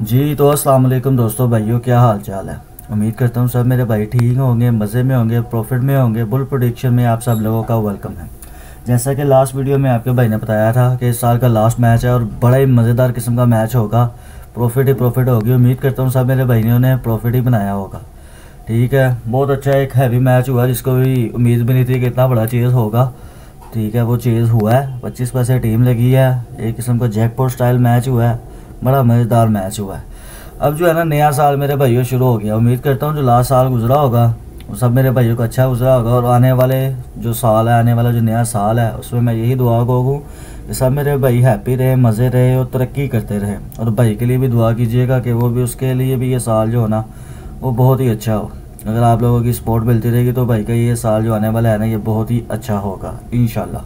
जी तो अस्सलाम वालेकुम दोस्तों, भाइयों, क्या हाल चाल है। उम्मीद करता हूँ सब मेरे भाई ठीक होंगे, मज़े में होंगे, प्रॉफिट में होंगे। बुल प्रेडिक्शन में आप सब लोगों का वेलकम है। जैसा कि लास्ट वीडियो में आपके भाई ने बताया था कि इस साल का लास्ट मैच है और बड़ा ही मज़ेदार किस्म का मैच होगा। प्रॉफिट ही प्रॉफिट होगी। उम्मीद करता हूँ सब मेरे भाइयों ने प्रॉफिट ही बनाया होगा। ठीक है, बहुत अच्छा एक हैवी मैच हुआ जिसको भी उम्मीद भी नहीं थी कि इतना बड़ा चेज़ होगा। ठीक है, वो चेज़ हुआ है। 25 पैसे टीम लगी है। एक किस्म का जैकपॉट स्टाइल मैच हुआ है। बड़ा मज़ेदार मैच हुआ है। अब जो है ना, नया साल मेरे भाइयों शुरू हो गया। उम्मीद करता हूँ जो लास्ट साल गुजरा होगा वो सब मेरे भाइयों को अच्छा गुजरा होगा, और आने वाले जो साल है, आने वाला जो नया साल है, उसमें मैं यही दुआ करूँ कि सब मेरे भाई हैप्पी रहे, मज़े रहे और तरक्की करते रहे। और भाई के लिए भी दुआ कीजिएगा कि वो भी, उसके लिए भी ये साल जो है ना वो बहुत ही अच्छा हो। अगर आप लोगों की सपोर्ट मिलती रहेगी तो भाई का ये साल जो आने वाला है ना, ये बहुत ही अच्छा होगा इंशाल्लाह।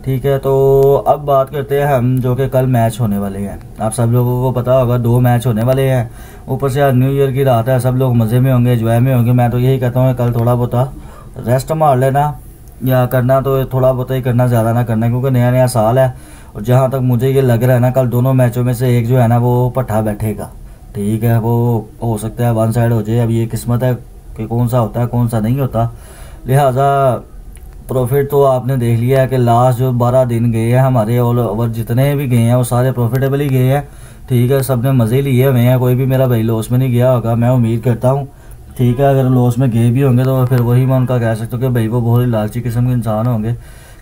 ठीक है, तो अब बात करते हैं हम जो कि कल मैच होने वाले हैं। आप सब लोगों को पता होगा 2 मैच होने वाले हैं। ऊपर से आज न्यू ईयर की रात है, सब लोग मज़े में होंगे, एंजॉय में होंगे। मैं तो यही कहता हूँ कल थोड़ा बहुत रेस्ट मार लेना, या करना तो थोड़ा बहुत ही करना, ज़्यादा ना करना, क्योंकि नया नया साल है। और जहाँ तक मुझे ये लग रहा है ना, कल दोनों मैचों में से एक जो है ना वो पट्टा बैठेगा। ठीक है, वो हो सकता है वन साइड हो जाए। अब ये किस्मत है कि कौन सा होता है कौन सा नहीं होता। लिहाजा प्रॉफिट तो आपने देख लिया है कि लास्ट जो 12 दिन गए हैं हमारे, ऑल ओवर जितने भी गए हैं वो सारे प्रॉफिटेबल ही गए हैं। ठीक है, सबने मज़े लिए हुए हैं, कोई भी मेरा भाई लॉस में नहीं गया होगा, मैं उम्मीद करता हूँ। ठीक है, अगर लॉस में गए भी होंगे तो फिर वही मैं उनका कह सकता हूँ कि भाई वो बहुत ही लालची किस्म के इंसान होंगे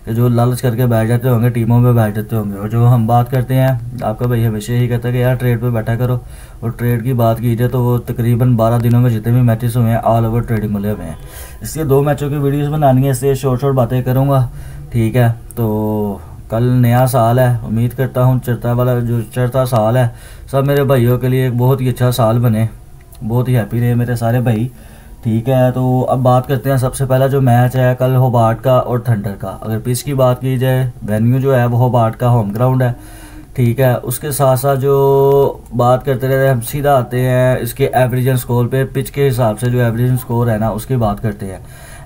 कि जो लालच करके बैठ जाते होंगे, टीमों में बैठ जाते होंगे। और जो हम बात करते हैं, आपका भाई हमेशा यही कहता है कि यार ट्रेड पे बैठा करो। और ट्रेड की बात की जाए तो वो तकरीबन 12 दिनों में जितने भी मैचेस हुए हैं ऑल ओवर ट्रेडिंग मिले हुए हैं। इसलिए 2 मैचों की वीडियोस बनानी है, इसलिए शॉर्ट बातें करूँगा। ठीक है, तो कल नया साल है। उम्मीद करता हूँ चढ़ता साल है सब मेरे भाइयों के लिए एक बहुत ही अच्छा साल बने, बहुत ही हैप्पी रहे मेरे सारे भाई। ठीक है, तो अब बात करते हैं। सबसे पहला जो मैच है कल होबार्ट का और थंडर का। अगर पिच की बात की जाए, वेन्यू जो है वो होबार्ट का होम ग्राउंड है। ठीक है, उसके साथ साथ जो बात करते रहते हैं, हम सीधा आते हैं इसके एवरेज स्कोर पे। पिच के हिसाब से जो एवरेज स्कोर है ना उसकी बात करते हैं।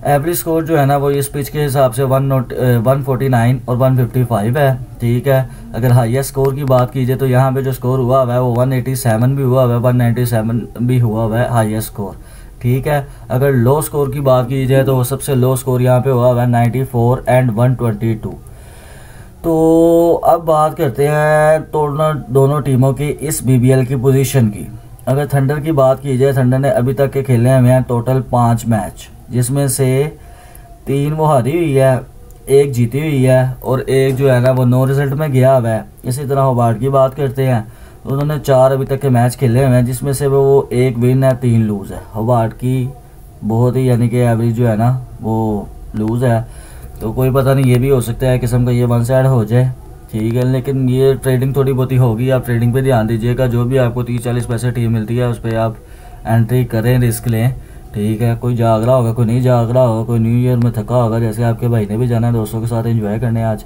एवरेज स्कोर जो है ना वो इस पिच के हिसाब से 149 और 155 है। ठीक है, अगर हाईएस्ट स्कोर की बात की जाए तो यहाँ पे जो स्कोर हुआ हुआ है वो 187 भी हुआ हुआ है, 197 भी हुआ हुआ है हाईएस्ट स्कोर। ठीक है, अगर लो स्कोर की बात की जाए तो सबसे लो स्कोर यहाँ पे हुआ है 94 एंड 122। तो अब बात करते हैं दोनों टीमों की इस बीबीएल की पोजीशन की। अगर थंडर की बात की जाए, थंडर ने अभी तक के खेले हुए हैं टोटल 5 मैच, जिसमें से 3 वो हारी हुई है, 1 जीती हुई है और 1 जो है ना वो नो रिजल्ट में गया हुआ है। इसी तरह होबार्ट की बात करते हैं, उन्होंने 4 अभी तक के मैच खेले हुए हैं, जिसमें से वो 1 विन है, 3 लूज़ है। होबार्ट की बहुत ही यानी कि एवरेज जो है ना वो लूज़ है। तो कोई पता नहीं, ये भी हो सकता है किस्म का ये वन साइड हो जाए। ठीक है, लेकिन ये ट्रेडिंग थोड़ी बहुत ही होगी, आप ट्रेडिंग पे ध्यान दीजिएगा। जो भी आपको 30-40 पैसे टीम मिलती है उस पर आप एंट्री करें, रिस्क लें। ठीक है, कोई जाग रहा होगा, कोई नहीं जाग रहा होगा, कोई न्यू ईयर में थका होगा, जैसे आपके भाई ने भी जाना है दोस्तों के साथ एंजॉय करने आज।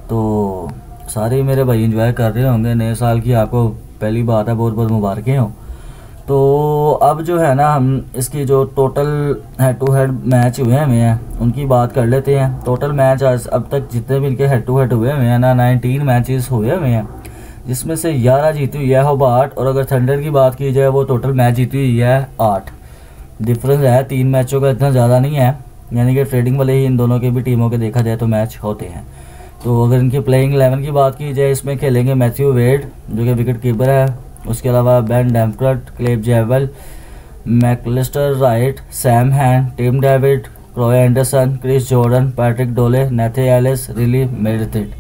तो सारे मेरे भाई एंजॉय कर रहे होंगे। नए साल की आपको पहली बात है बहुत बहुत मुबारकें हों। तो अब जो है ना हम इसकी जो total head to head match हुए हैं उनकी बात कर लेते हैं। टोटल मैच आज अब तक जितने भी इनके हेड टू हेड हुए हैं ना 19 मैचेस हुए हुए हैं, जिसमें से 11 जीती हुई है होबार्ट। और अगर थंडर की बात की जाए वो टोटल मैच जीती हुई है 8। डिफरेंस है 3 मैचों का, इतना ज़्यादा नहीं है। यानी कि ट्रेडिंग वाले ही इन दोनों के भी टीमों के देखा जाए तो मैच होते हैं। तो अगर इनकी प्लेइंग 11 की बात की जाए, इसमें खेलेंगे मैथ्यू वेड जो कि विकेट कीपर है, उसके अलावा Ben McDermott, Caleb Jewell, McAlister Wright, Sam Hain, Tim David, Roy Anderson, Chris Jordan, Patrick Dooley, Nathan Alice, रिली मेडिथिट।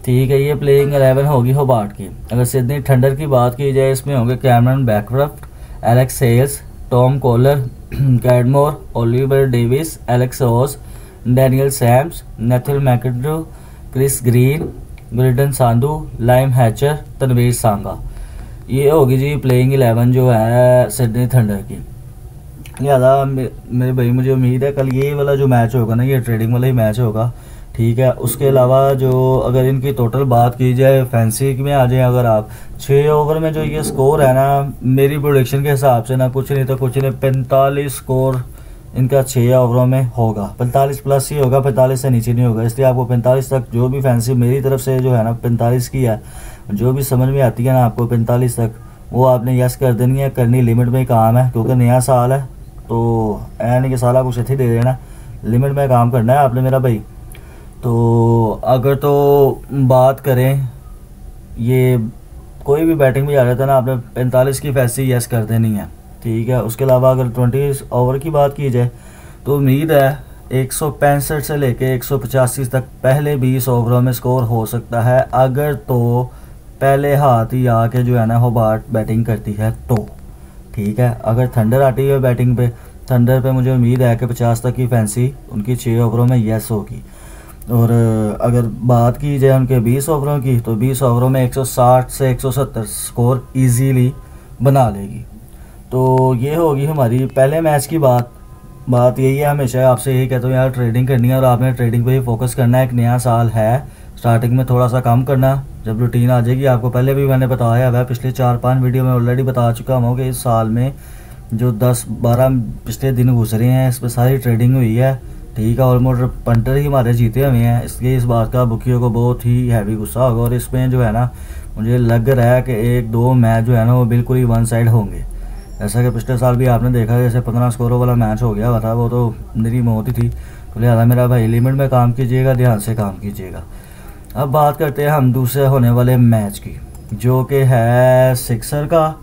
ठीक है, ये प्लेइंग 11 होगी होबार्ट की। अगर सिडनी थंडर की बात की जाए, इसमें होंगे Cameron Bancroft, Alex Hales, Tom Kohler, Cadmore, Oliver Davies, Alex Ross, Daniel Sams, Nathan McAndrew, Chris Green, Gurinder Sandhu, Liam Hatcher, Tanveer Sangha. ये होगी जी प्लेइंग 11 जो है सिडनी थंडर की। लिहाजा मेरे भाई मुझे उम्मीद है कल ये वाला जो मैच होगा ना ये ट्रेडिंग वाला ही मैच होगा। ठीक है, उसके अलावा जो अगर इनकी टोटल बात की जाए फैंसी में आ जाए, अगर आप 6 ओवर में जो ये स्कोर है ना, मेरी प्रोडिक्शन के हिसाब से ना कुछ नहीं तो कुछ नहीं 45 स्कोर इनका 6 ओवरों में होगा। 45 प्लस ही होगा, 45 से नीचे नहीं होगा। इसलिए आपको 45 तक जो भी फैंसी मेरी तरफ से जो है ना 45 की है, जो भी समझ में आती है ना आपको 45 तक वो आपने यस कर देनी है, करनी लिमिट में काम है, क्योंकि नया साल है तो ऐ नहीं कि साला कुछ इतने दे देना, लिमिट में काम करना है आपने मेरा भाई। तो अगर तो बात करें, ये कोई भी बैटिंग में जा रहा था ना, आपने 45 की फैसी यस कर देनी है, ठीक है। उसके अलावा अगर 20 ओवर की बात की जाए तो उम्मीद है 165 से लेके 185 तक पहले 20 ओवरों में स्कोर हो सकता है, अगर तो पहले हाथ ही आके जो है ना होबार्ट बैटिंग करती है तो, ठीक है। अगर थंडर आती है बैटिंग पे, थंडर पे मुझे उम्मीद है कि 50 तक की फैंसी उनकी 6 ओवरों में यस होगी। और अगर बात की जाए उनके 20 ओवरों की, तो 20 ओवरों में 160 से 170 स्कोर इजीली बना लेगी। तो ये होगी हमारी पहले मैच की बात यही है, हमेशा आपसे यही कहता हूँ यार, ट्रेडिंग करनी है और आपने ट्रेडिंग पे ही फोकस करना है। एक नया साल है, स्टार्टिंग में थोड़ा सा कम करना, जब रूटीन आ जाएगी, आपको पहले भी मैंने बताया है, पिछले 4-5 वीडियो में ऑलरेडी बता चुका हूँ कि इस साल में जो 10-12 पिछले दिन गुजरे हैं इस पर सारी ट्रेडिंग हुई है, ठीक है। ऑलमोस्ट पंटर ही हमारे जीते हुए हैं, इसलिए इस बात का बुकियों को बहुत ही हैवी गुस्सा होगा। और इसमें जो है ना मुझे लग रहा है कि 1-2 मैच जो है ना वो बिल्कुल ही वन साइड होंगे, ऐसा कि पिछले साल भी आपने देखा जैसे 15 स्कोरों वाला मैच हो गया हुआ था, वो तो मेरी मौत ही थी। तो लिहाजा मेरा भाई लिमिट में काम कीजिएगा, ध्यान से काम कीजिएगा। अब बात करते हैं हम दूसरे होने वाले मैच की, जो कि है सिक्सर का,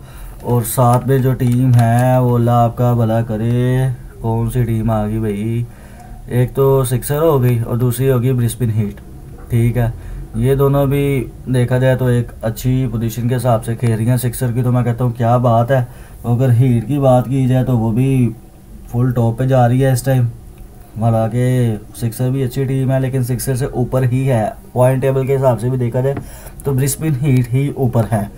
और साथ में जो टीम है वो अल्लाह आपका भला करे, कौन सी टीम आ गई भाई, एक तो सिक्सर हो गई और दूसरी होगी ब्रिस्बेन हीट, ठीक है। ये दोनों भी देखा जाए तो एक अच्छी पोजीशन के हिसाब से खेल रही हैं। सिक्सर की तो मैं कहता हूँ क्या बात है, अगर हीट की बात की जाए तो वो भी फुल टॉप पे जा रही है इस टाइम। हालांकि सिक्सर भी अच्छी टीम है, लेकिन सिक्सर से ऊपर ही है पॉइंट टेबल के हिसाब से भी देखा जाए तो ब्रिस्बेन हीट ही ऊपर है।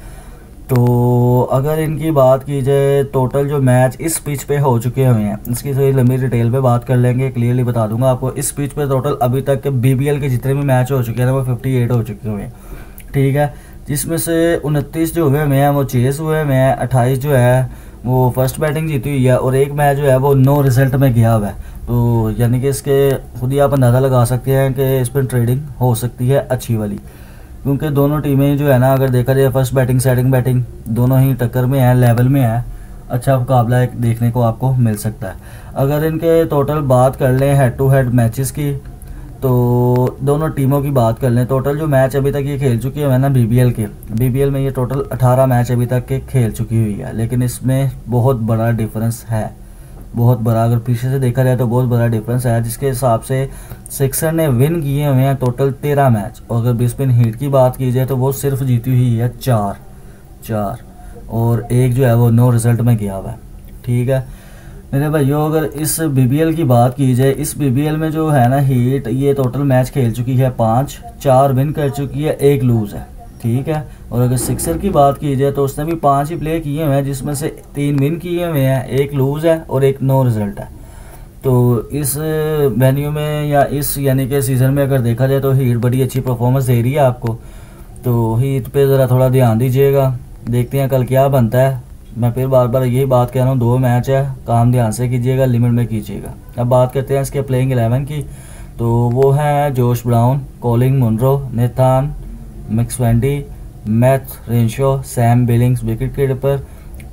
तो अगर इनकी बात की जाए, टोटल जो मैच इस पिच पे हो चुके हुए हैं, इसकी थोड़ी लंबी डिटेल पे बात कर लेंगे, क्लियरली बता दूंगा आपको। इस पिच पे टोटल अभी तक के BBL के जितने भी मैच हो चुके हैं वो 58 हो चुके हुए हैं, ठीक है। जिसमें से 29 जो हुए हैं वो चेस हुए हैं, 28 जो है वो फर्स्ट बैटिंग जीती हुई है, और एक मैच जो है वो नो रिजल्ट में गया हुआ है। तो यानी कि इसके खुद ही आप अंदाज़ा लगा सकते हैं कि इस पर ट्रेडिंग हो सकती है अच्छी वाली, क्योंकि दोनों टीमें जो है ना अगर देखा जाए फर्स्ट बैटिंग सेकंड बैटिंग दोनों ही टक्कर में है, लेवल में है, अच्छा मुकाबला एक देखने को आपको मिल सकता है। अगर इनके टोटल बात कर लें हेड टू हेड मैचेस की, तो दोनों टीमों की बात कर लें, टोटल जो मैच अभी तक ये खेल चुकी है ना BBL में ये टोटल 18 मैच अभी तक के खेल चुकी हुई है, लेकिन इसमें बहुत बड़ा डिफरेंस है, बहुत बड़ा। अगर पीछे से देखा जाए तो बहुत बड़ा डिफरेंस है, जिसके हिसाब से सिक्सर ने विन किए हुए हैं टोटल 13 मैच, और अगर ब्रिस्बेन हीट की बात की जाए तो वो सिर्फ जीती हुई है 4, और एक जो है वो नो रिजल्ट में गया हुआ है, ठीक है मेरे भाइयों। अगर इस BBL की बात की जाए, इस BBL में जो है ना हीट ये टोटल मैच खेल चुकी है 5, 4 विन कर चुकी है, 1 लूज़ है, ठीक है। और अगर सिक्सर की बात की जाए तो उसने भी 5 ही प्ले किए हुए हैं, जिसमें से 3 विन किए हुए हैं, 1 लूज़ है और 1 नो रिजल्ट है। तो इस वेन्यू में या इस यानी कि सीज़न में अगर देखा जाए तो हीट बड़ी अच्छी परफॉर्मेंस दे रही है आपको, तो हीट पे ज़रा थोड़ा ध्यान दीजिएगा, देखते हैं कल क्या बनता है। मैं फिर बार बार यही बात कह रहा हूँ, 2 मैच है, काम ध्यान से कीजिएगा, लिमिट में कीजिएगा। अब बात करते हैं इसके प्लेइंग 11 की, तो वो है Josh Brown, Colin Munro, Nathan McSweeney, Matt Renshaw, Sam Billings wicket keeper,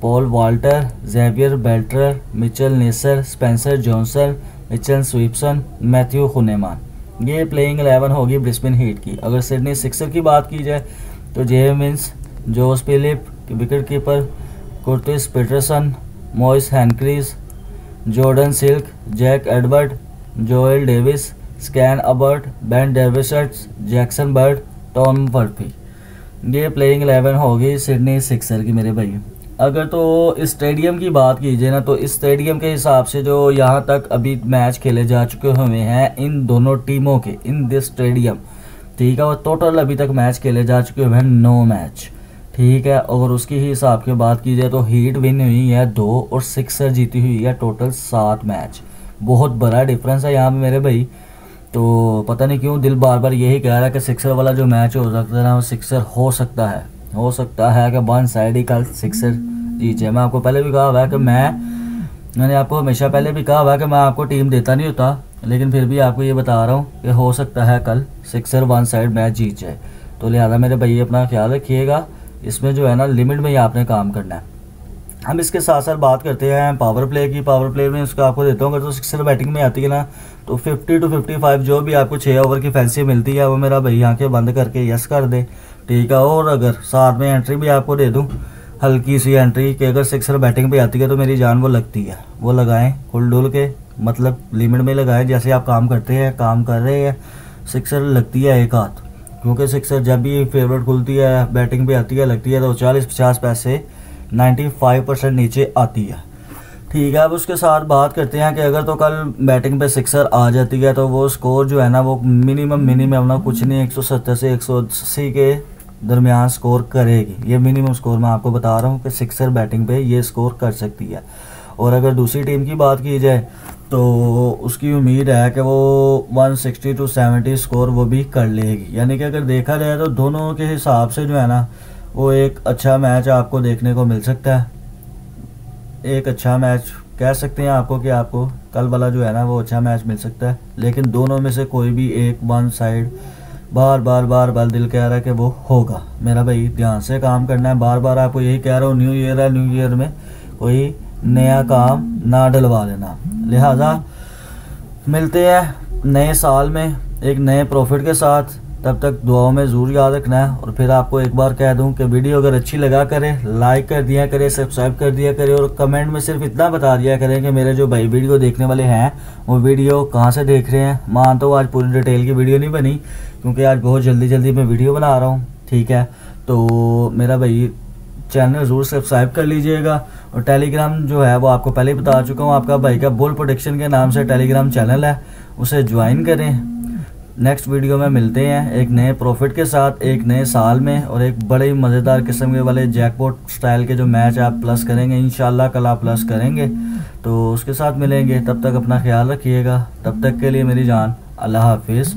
Paul Walter, Xavier Bartlett, Michael Neser, Spencer Johnson, Mitchell Swepson, Matthew Kuhnemann. ये प्लेइंग 11 होगी ब्रिस्बेन हीट की। अगर सिडनी सिक्सर की बात की जाए तो James Vince, Josh Philippe wicket keeper, Kurtis Patterson, Moises Henriques, Jordan Silk, Jack Edwards, Joel Davies, Sean Abbott, Ben Dwarshuis, Jackson Bird, Todd Murphy. ये प्लेइंग 11 होगी सिडनी सिक्सर की मेरे भाई। अगर तो इस स्टेडियम की बात कीजिए ना, तो इस स्टेडियम के हिसाब से जो यहाँ तक अभी मैच खेले जा चुके हुए हैं इन दोनों टीमों के, इन दिस स्टेडियम, ठीक है, और टोटल अभी तक मैच खेले जा चुके हुए हैं 9 मैच, ठीक है। और उसकी ही हिसाब की बात की जाए तो हीट विन हुई है 2 और सिक्सर जीती हुई है टोटल 7 मैच। बहुत बड़ा डिफरेंस है यहाँ पे मेरे भाई। तो पता नहीं क्यों दिल बार बार यही कह रहा है कि सिक्सर वाला जो मैच हो सकता है ना वो सिक्सर हो सकता है कि वन साइड ही कल सिक्सर जीत जाए। मैं आपको पहले भी कहा हुआ है कि मैंने आपको हमेशा पहले भी कहा हुआ है कि मैं आपको टीम देता नहीं होता, लेकिन फिर भी आपको ये बता रहा हूँ कि हो सकता है कल सिक्सर वन साइड मैच जीत जाए। तो लिहाजा मेरे भाई अपना ख्याल रखिएगा, इसमें जो है ना लिमिट में ही आपने काम करना है। हम इसके साथ साथ बात करते हैं पावर प्ले की। पावर प्ले में उसका आपको देता हूँ, अगर तो सिक्सर बैटिंग में आती है ना तो 50 to 55 जो भी आपको 6 ओवर की फैंसी मिलती है वो मेरा भाई आंखें बंद करके यस कर दे, ठीक है। और अगर साथ में एंट्री भी आपको दे दूँ, हल्की सी एंट्री कि अगर सिक्सर बैटिंग पे आती है तो मेरी जान वो लगती है, वो लगाएं खुल डुल के, मतलब लिमिट में लगाएं। जैसे आप काम करते हैं, काम कर रहे हैं, सिक्सर लगती है एक हाथ, क्योंकि सिक्सर जब भी फेवरेट खुलती है बैटिंग पे आती है लगती है तो 40-50 पैसे 95% नीचे आती है, ठीक है। अब उसके साथ बात करते हैं कि अगर तो कल बैटिंग पे सिक्सर आ जाती है तो वो स्कोर जो है ना वो मिनिमम ना कुछ नहीं 170 से 180 के दरमियान स्कोर करेगी। ये मिनिमम स्कोर मैं आपको बता रहा हूँ कि सिक्सर बैटिंग पे ये स्कोर कर सकती है। और अगर दूसरी टीम की बात की जाए तो उसकी उम्मीद है कि वो 160 to 70 स्कोर वो भी कर लेगी। यानी कि अगर देखा जाए तो दोनों के हिसाब से जो है ना वो एक अच्छा मैच आपको देखने को मिल सकता है। एक अच्छा मैच कह सकते हैं आपको कि आपको कल वाला जो है ना वो अच्छा मैच मिल सकता है, लेकिन दोनों में से कोई भी एक वन साइड बार बार दिल कह रहा है कि वो होगा। मेरा भाई ध्यान से काम करना है। बार बार आपको यही कह रहा हूँ, न्यू ईयर है, न्यू ईयर में कोई नया काम ना डलवा लेना। लिहाजा मिलते हैं नए साल में एक नए प्रॉफिट के साथ। तब तक दुआओं में ज़रूर याद रखना है। और फिर आपको एक बार कह दूं कि वीडियो अगर अच्छी लगा करें, लाइक कर दिया करें, सब्सक्राइब कर दिया करें और कमेंट में सिर्फ इतना बता दिया करें कि मेरे जो भाई वीडियो देखने वाले हैं वो वीडियो कहाँ से देख रहे हैं। मान तो आज पूरी डिटेल की वीडियो नहीं बनी क्योंकि आज बहुत जल्दी मैं वीडियो बना रहा हूँ, ठीक है। तो मेरा भाई चैनल ज़रूर सब्सक्राइब कर लीजिएगा। और टेलीग्राम जो है वो आपको पहले ही बता चुका हूँ, आपका भाई का बुल प्रोडक्शन के नाम से टेलीग्राम चैनल है, उसे ज्वाइन करें। नेक्स्ट वीडियो में मिलते हैं एक नए प्रॉफिट के साथ, एक नए साल में, और एक बड़े ही मज़ेदार किस्म के वाले जैकपॉट स्टाइल के जो मैच आप प्लस करेंगे। इंशाल्लाह कल आप प्लस करेंगे तो उसके साथ मिलेंगे। तब तक अपना ख्याल रखिएगा। तब तक के लिए मेरी जान, अल्लाह हाफिज़।